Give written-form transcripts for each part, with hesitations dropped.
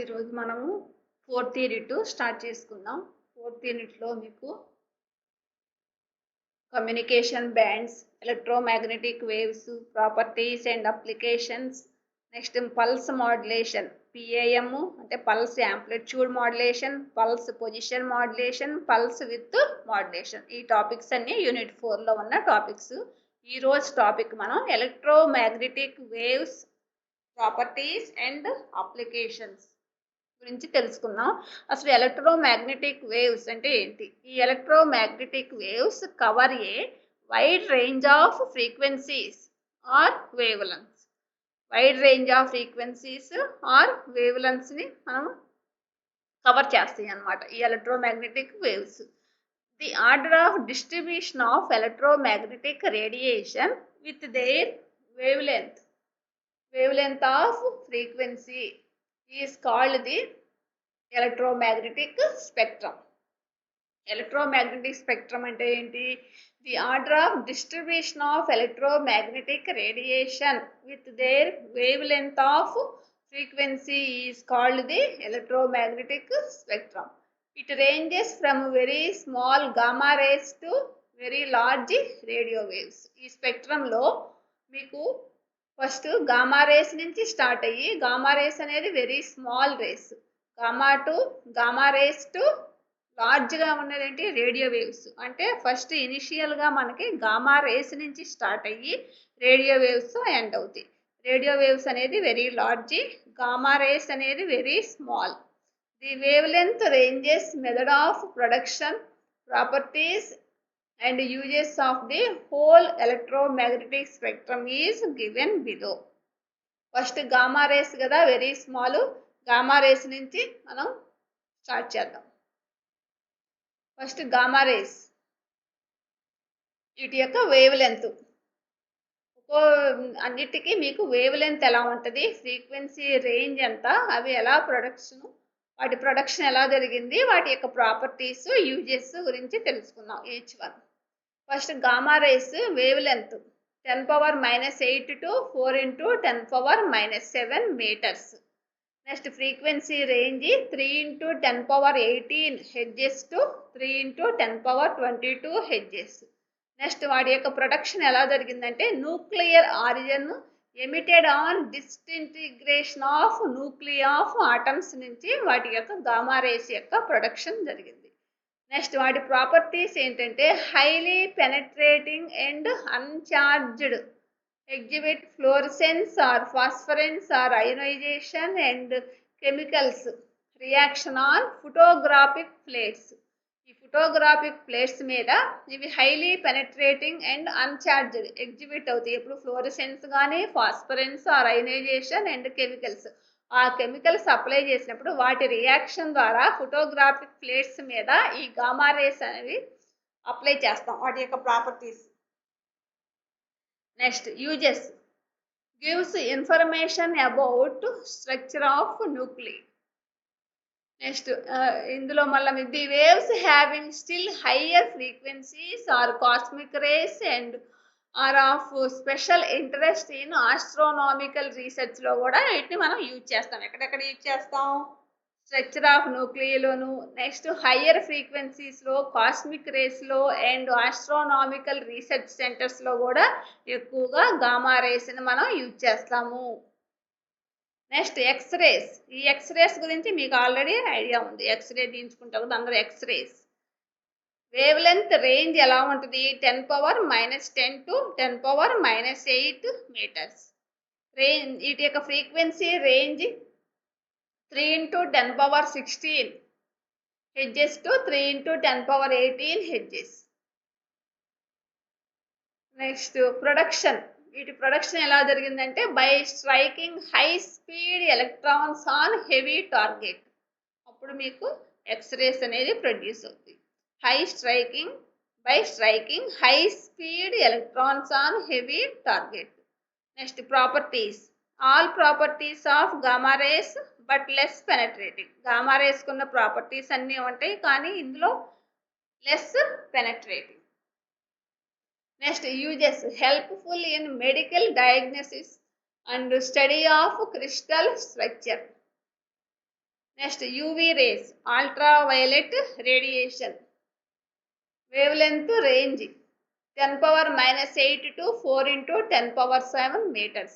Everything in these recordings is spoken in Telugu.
ఈరోజు మనము 4th యూనిట్ స్టార్ట్ చేసుకుందాం. 4th యూనిట్‌లో మీకు communication bands, electromagnetic waves, properties and applications, next pulse modulation, PAM అంటే pulse amplitude modulation, pulse position modulation, pulse width modulation. ఈ టాపిక్స్ అన్ని యూనిట్ 4లో ఉన్న టాపిక్స్. ఈ రోజు టాపిక్ మనం electromagnetic waves, properties and applications గురించి తెలుసుకుందాం. అసలు ఎలక్ట్రోమాగ్నెటిక్ వేవ్స్ అంటే ఏంటి? ఈ electromagnetic waves cover a wide range of frequencies or wavelengths. Wide range of frequencies or wavelengths ని మనం కవర్ చేస్తాయి అన్నమాట ఈ electromagnetic waves. The order of distribution of electromagnetic radiation with their wave length of frequency is called the electromagnetic spectrum. Electromagnetic spectrum అంటే ఏంటి? The order of distribution of electromagnetic radiation with their wavelength of frequency is called the electromagnetic spectrum. It ranges from very small gamma rays to very large radio waves. ఈ స్పెక్ట్రంలో మీకు ఫస్ట్ గామా రేస్ నుంచి స్టార్ట్ అయ్యి, గామా రేస్ అనేది very small rays, gamma rays to లార్జ్గా ఉన్నది ఏంటి? Radio waves. అంటే ఫస్ట్ ఇనిషియల్గా మనకి గామా రేస్ నుంచి స్టార్ట్ అయ్యి రేడియో వేవ్స్ ఎండ్ అవుతాయి. రేడియో వేవ్స్ అనేది వెరీ లార్జ్, గామా రేస్ అనేది very small. The wavelength ranges, method of production, properties and uses of the whole electromagnetic spectrum is given below. First gamma race కదా, వెరీ స్మాల్. గామా రేస్ నుంచి మనం స్టార్ట్ చేద్దాం. ఫస్ట్ గామా రేస్, వీటి యొక్క వేవ్ లెంత్. అన్నిటికీ మీకు వేవ్ లెంత్ ఎలా ఉంటుంది, ఫ్రీక్వెన్సీ రేంజ్ ఎంత, అవి ఎలా వాటి ప్రొడక్షన్ ఎలా జరిగింది, వాటి యొక్క ప్రాపర్టీస్, యూజెస్ గురించి తెలుసుకుందాం each one. First gamma rays wavelength 10⁻⁸ to 4 × 10⁻⁷ metres. Next frequency range 3 × 10⁻18 hertz to 3 × 10⁻22 hertz. Next వాటి యొక్క ప్రొడక్షన్ ఎలా జరిగిందంటే, nuclear origin emitted on disintegration of nucleus of atoms నుంచి వాటి యొక్క గామా రేస్ యొక్క ప్రొడక్షన్ జరిగింది. నెక్స్ట్ వాటి ప్రాపర్టీస్ ఏంటంటే, highly penetrating and uncharged, exhibit fluorescence or phosphorescence or ionisation and chemicals reaction on photographic plates. ఈ ఫోటోగ్రాఫిక్ ప్లేట్స్ మీద ఇవి highly penetrating and uncharged exhibit అవుతాయి. ఇప్పుడు ఫ్లోరసెన్స్ కానీ, ఫాస్ఫరెన్స్ ఆర్ అయోనైజేషన్ అండ్ కెమికల్స్, ఆ కెమికల్స్ అప్లై చేసినప్పుడు వాటి రియాక్షన్ ద్వారా ఫోటోగ్రాఫిక్ ప్లేట్స్ మీద ఈ గామా రేస్ అనేవి అప్లై చేస్తాం, వాటి యొక్క properties. Next uses, gives information about structure of nuclei. Next ఇందులో మళ్ళీ the waves having still higher frequencies are cosmic rays and are of special interest in astronomical రీసెర్చ్లో కూడా వీటిని మనం యూజ్ చేస్తాం. ఎక్కడెక్కడ యూజ్ చేస్తాం? స్ట్రక్చర్ ఆఫ్ న్యూక్లియలోను, నెక్స్ట్ హయ్యర్ ఫ్రీక్వెన్సీస్లో, కాస్మిక్ రేస్లో అండ్ ఆస్ట్రోనామికల్ రీసెర్చ్ సెంటర్స్లో కూడా ఎక్కువగా గామా రేస్ని మనం యూజ్ చేస్తాము. Next X-rays. ఈ ఎక్స్రేస్ గురించి మీకు ఆల్రెడీ ఐడియా ఉంది. ఎక్స్రే తీయించుకుంటారు కదా అందరూ. ఎక్స్రేస్ వేవ్ లెంత్ రేంజ్ ఎలా ఉంటుంది? 10⁻⁻10 to 10⁻⁸ మీటర్స్. వీటి యొక్క frequency range 3 × 10⁻16 hertz to 3 × 10⁻18 hertz. Next production. వీటి ప్రొడక్షన్ ఎలా జరిగిందంటే, by striking high speed electrons on heavy target. అప్పుడు మీకు ఎక్స్రేస్ అనేది ప్రొడ్యూస్ అవుతుంది. by striking high speed electrons on heavy target. Next properties. All properties of gamma rays but less penetrating. Gamma rays kuన్న ప్రాపర్టీస్ అన్నీ ఉంటాయి, కానీ ఇందులో less penetrating. Next uses, helpful in medical diagnosis and study of crystal structure. Next UV rays, ultraviolet radiation, wavelength range 10⁻⁸ to 4 × 10⁻7 meters.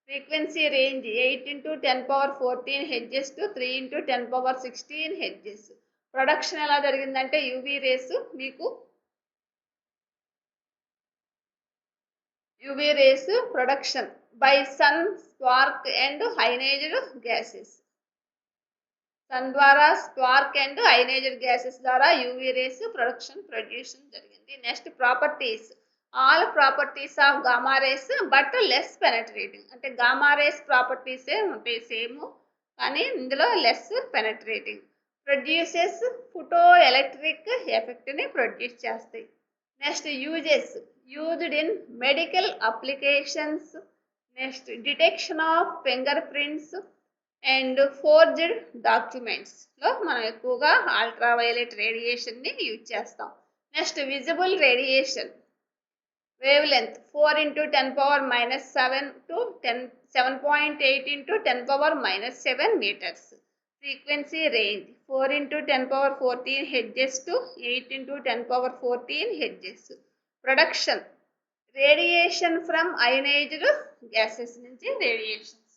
Frequency range 8 × 10⁻14 Hz to 3 × 10⁻16 Hz. Production ఎలా జరిగిందంటే యూవీ రేస్ మీకు UV rays production by sun, spark and ionised gases. Sun ద్వారా, స్పార్క్ అండ్ అయనైజ్డ్ గ్యాసెస్ ద్వారా యూవీ రేస్ ప్రొడ్యూషన్ జరిగింది. Next properties, all properties of gamma rays but less penetrating. అంటే గామా రేస్ ప్రాపర్టీసే ఉంటాయి సేమ్, కానీ ఇందులో less penetrating. Produces photoelectric ఎఫెక్ట్ని ప్రొడ్యూస్ చేస్తాయి. Next uses, used in medical applications. Next detection of fingerprints and forged డాక్యుమెంట్స్లో మనం ఎక్కువగా అల్ట్రావైలెట్ రేడియేషన్ని యూజ్ చేస్తాం. Next visible radiation, wave length 4 × 10⁻⁷ to 7.8 × 10⁻⁷ meters. Frequency range 4 × 10⁻14 Hz to 8 × 10⁻14 Hz. Production radiation from ionised gases నుంచి రేడియేషన్స్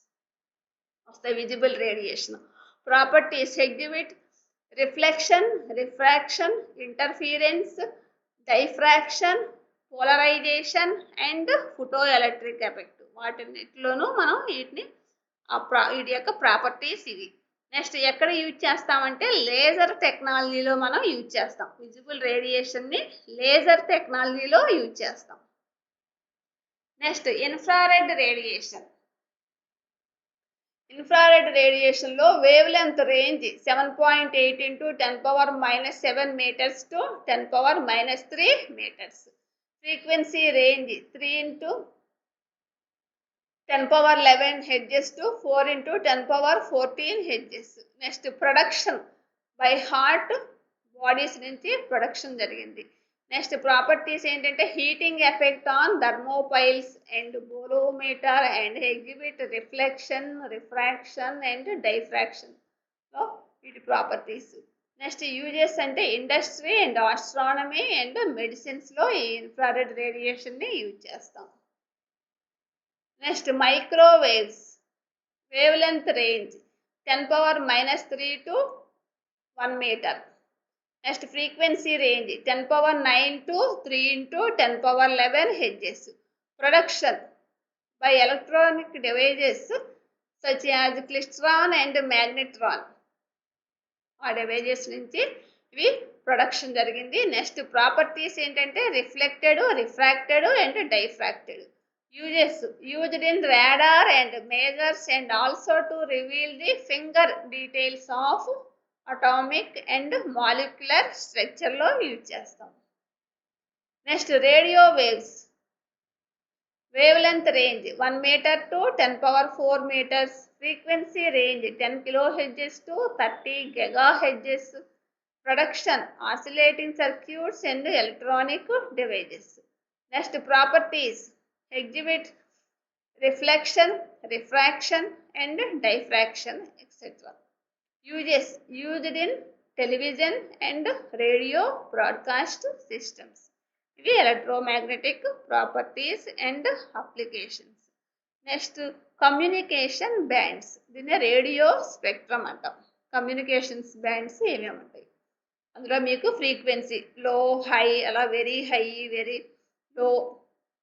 వస్తాయి. Visible radiation. Properties exhibit reflection, refraction, interference, diffraction, polarisation and photoelectric effect. వాటిన్నిటిలోనూ మనం వీటి యొక్క ప్రాపర్టీస్ ఇవి. నెక్స్ట్ ఎక్కడ యూజ్ చేస్తామంటే లేజర్ టెక్నాలజీలో మనం యూజ్ చేస్తాం. విజిబుల్ రేడియేషన్ని లేజర్ టెక్నాలజీలో యూజ్ చేస్తాం. Next infrared radiation. ఇన్ఫ్రారెడ్ రేడియేషన్లో wavelength range 7.8 × 10⁻⁷ meters to 10⁻³ meters. Frequency range 3 × 10⁻11 Hz to 4 × 10⁻14 Hz. Next production by hot bodies నుంచి ప్రొడక్షన్ జరిగింది. నెక్స్ట్ ప్రాపర్టీస్ ఏంటంటే heating effect on thermopiles and bolometer and exhibit reflection, refraction and డైఫ్రాక్షన్లో వీటి ప్రాపర్టీస్. నెక్స్ట్ యూజెస్ అంటే ఇండస్ట్రీ అండ్ ఆస్ట్రానమీ అండ్ మెడిసిన్స్లో ఈ ఇన్ఫ్రారెడ్ రేడియేషన్ని యూజ్ చేస్తాం. Next microwaves, wavelength range 10⁻³ to 1 meter. Next frequency range 10⁻9 to 3 × 10⁻11 Hz. Production by electronic devices such as klystron and magnetron. ఆ డివైజెస్ నుంచి ఇవి ప్రొడక్షన్ జరిగింది. నెక్స్ట్ ప్రాపర్టీస్ ఏంటంటే reflected, refracted and diffracted. Uses used in radar and masers and also to reveal the finger details of atomic and molecular స్ట్రక్చర్లో యూజ్ చేస్తాం. Next radio waves, wavelength range 1 meter to 10⁴ meters. Frequency range 10 kHz to 30 GHz. Production oscillating circuits and electronic devices. Next properties exhibit reflection, refraction and diffraction etc. Uses used in television and radio broadcast systems. ఇవి electromagnetic properties and applications. Next communication bands, దీన్ని రేడియో స్పెక్ట్రమ్ అంటాం. కమ్యూనికేషన్స్ బ్యాండ్స్ ఏమేమి ఉంటాయి అందులో మీకు ఫ్రీక్వెన్సీ లో, హై, అలా very high, very low,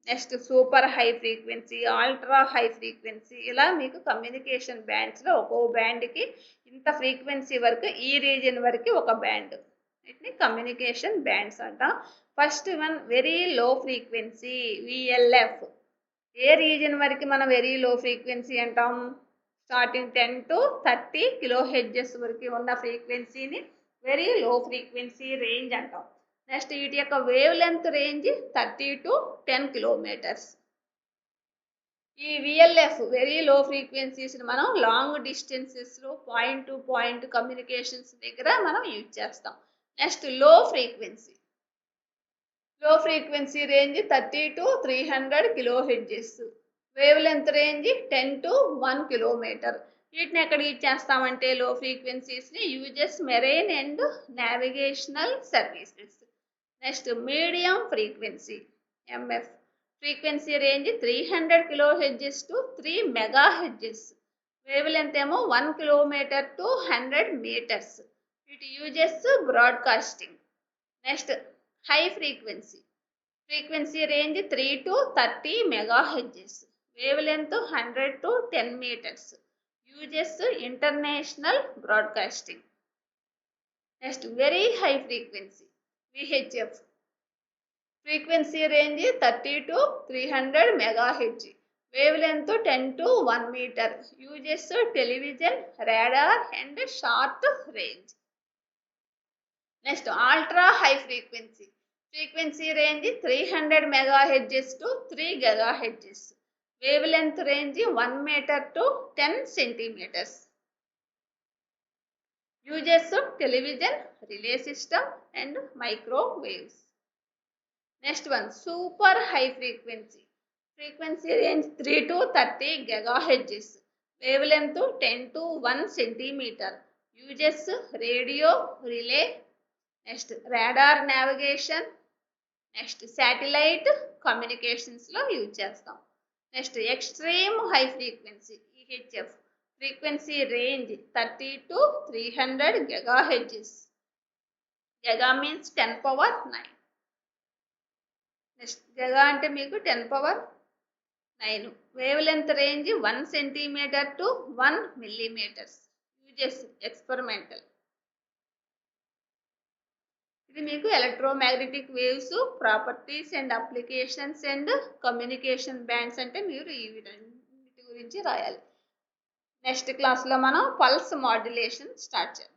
next super high frequency, ultra high frequency, ఇలా మీకు కమ్యూనికేషన్ బ్యాండ్స్లో ఒక్కో బ్యాండ్కి ఇంత ఫ్రీక్వెన్సీ వరకు, ఈ రీజియన్ వరకు ఒక బ్యాండ్, వీటిని కమ్యూనికేషన్ బ్యాండ్స్ అంటాం. First one very low frequency, VLF. ఏ రీజియన్ వరకు మనం వెరీ లో ఫ్రీక్వెన్సీ అంటాం? స్టార్టింగ్ 10 to 30 kHz వరకు ఉన్న ఫ్రీక్వెన్సీని వెరీ లో ఫ్రీక్వెన్సీ రేంజ్ అంటాం. నెక్స్ట్ వీటి యొక్క wavelength range 30 to 10 kilometers. ఈ విఎల్ఎఫ్ వెరీ లో ఫ్రీక్వెన్సీస్ మనం లాంగ్ డిస్టెన్సెస్లో పాయింట్ టు పాయింట్ కమ్యూనికేషన్స్ దగ్గర మనం యూజ్ చేస్తాం. Next low frequency range 30 to 300 kHz. Wavelength range 10 to 1 kilometer. వీటిని ఎక్కడ యూజ్ చేస్తామంటే లో ఫ్రీక్వెన్సీస్ని uses marine and navigational services. Next medium frequency MF frequency range 300 kHz to 3 MHz. Wavelength ఏమో 1 కిలోమీటర్ టు 100 మీటర్స్. వీటి uses broadcasting. Next high frequency frequency range 3 to 30 MHz. Wavelength 100 to 10 metres. Uses international broadcasting. Next very high frequency VHF frequency range 30 to 300 MHz. Wavelength 10 to 1 metre. Uses television, radar and short range. Next ultra high frequency frequency range 300 MHz to 3 GHz. Wavelength range 1 metre to 10 centimetres. Uses television, relay system and microwaves. Next one super high frequency range 3 to 30 GHz. Wavelength 10 to 1 centimetre. Uses radio, relay, next radar navigation, next satellite కమ్యూనికేషన్స్లో యూజ్ చేస్తాం. Next extreme high frequency EHF frequency range 30 to 300 GHz. Giga means 10 power 9. Next giga అంటే మీకు 10 power 9. Wavelength range 1 centimetre to 1 millimetres. Uses experimental. ఇది మీకు electromagnetic waves, properties and applications and communication bands అంటే మీరు ఈ వీటి గురించి రాయాలి. నెక్స్ట్ క్లాస్లో మనం పల్స్ మాడ్యులేషన్ స్టార్ట్ చేద్దాం.